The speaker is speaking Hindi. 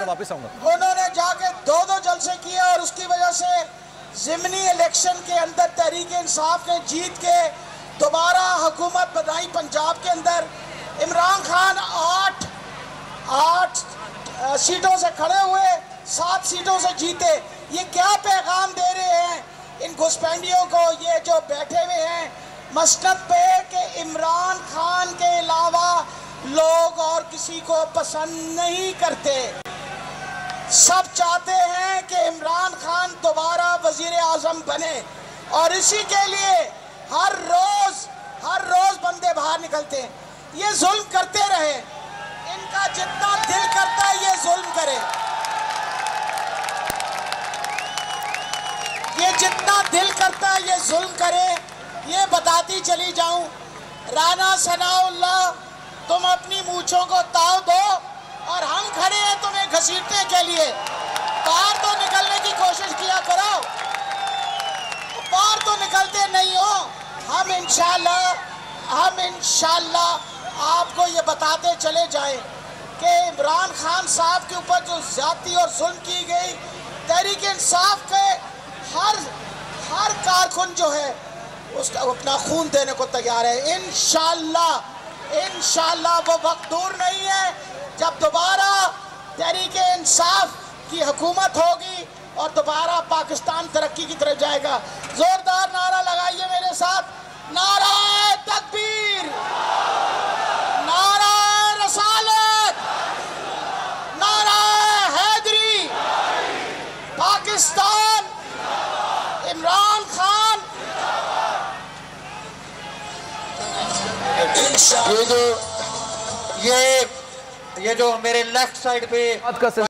वापस आऊंगा। उन्होंने जाके दो जलसे किए और उसकी वजह से ज़िमनी इलेक्शन के अंदर तहरीक इंसाफ ने जीत के दोबारा हुकूमत बनाई पंजाब के अंदर। इमरान खान आठ सीटों से खड़े हुए, 7 सीटों से जीते। ये क्या पैगाम दे रहे हैं इन घुसपैठियों को, ये जो बैठे हुए हैं मसनद पे, कि इमरान खान के अलावा लोग और किसी को पसंद नहीं करते। सब चाहते हैं कि इमरान खान दोबारा वजीर आजम बने और इसी के लिए हर रोज बंदे बाहर निकलते हैं। ये जुल्म करते रहे, इनका जितना दिल करता है ये जुल्म करे, ये जितना दिल करता है ये जुल्म करे। ये बताती चली जाऊं, राना सनाउल्लाह तुम अपनी मूंछों को ताव दो और हम खड़े हैं तुम्हें घसीटने के लिए। बाहर तो निकलने की कोशिश किया करो, बाहर तो निकलते नहीं हो। हम इंशाल्लाह आपको ये बताते चले जाएं कि इमरान खान साहब के ऊपर जो ज्यादती और जुल्म की गई, तहरीक इंसाफ के हर कारकुन जो है उसका अपना खून देने को तैयार है। इंशाल्लाह वो वक्त दूर नहीं है जब दोबारा तहरीक इंसाफ की हुकूमत होगी और दोबारा पाकिस्तान तरक्की की तरफ जाएगा। जोरदार नारा लगाइए मेरे साथ, नारा तकबीर, नारा रसालत, नारा हैदरी, पाकिस्तान, इमरान खान। ये जो मेरे लेफ्ट साइड पे